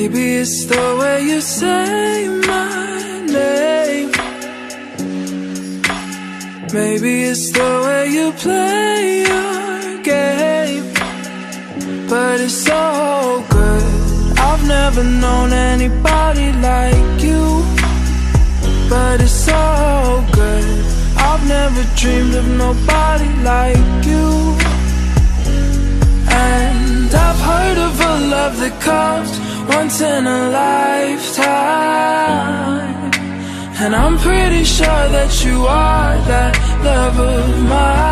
Maybe it's the way you say my name. Maybe it's the way you play your game. But it's so good. I've never known anybody like you. But it's so good. I've never dreamed of nobody like you. And I've heard of a love that comes once in a lifetime, and I'm pretty sure that you are that love of mine.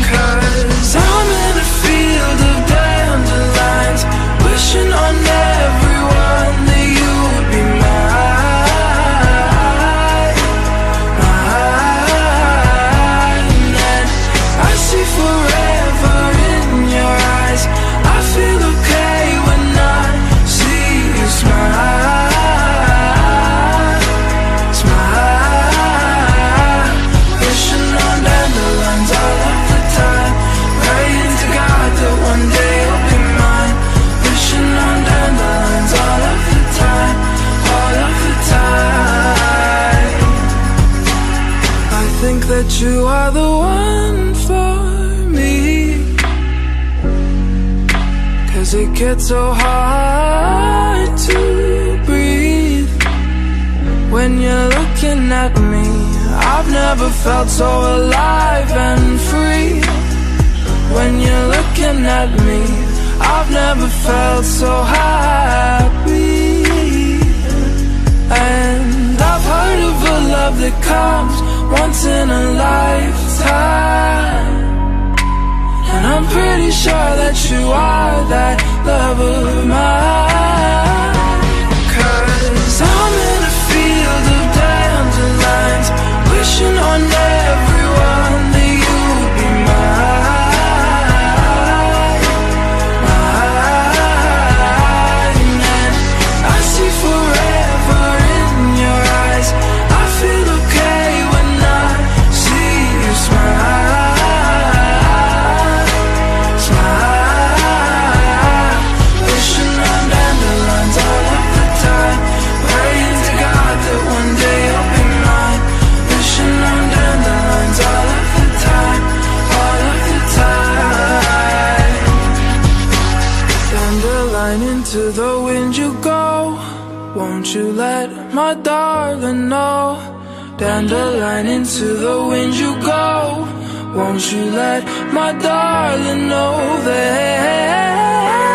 'Cause I'm in a field of dandelions, wishing on everyone that you would be mine, mine. And I see forever in your eyes. I feel okay when I see you smile, smile. Wishing on dandelions all of the time, praying to God that one day you'll be mine. Wishing on dandelions all of the time, all of the time. I think that you are the one for me, 'cause it gets so hard to breathe when you're looking at me. I've never felt so alive and free. When you're looking at me, I've never felt so happy. And I've heard of a love that comes once in a lifetime, and I'm pretty sure that you are that love of mine. 'Cause I'm in a field of dandelions, wishing on everyone that you would be mine, mine. And I see forever in your eyes. I feel okay when I see you smile, smile. Wishing on dandelions all of the time, praying to God that one day you'll be mine. Wishing on dandelions all of the time, all of the time. Dandelion, into the wind you go. Won't you let my darling know? Dandelion, into the wind you go. Won't you let my darling know that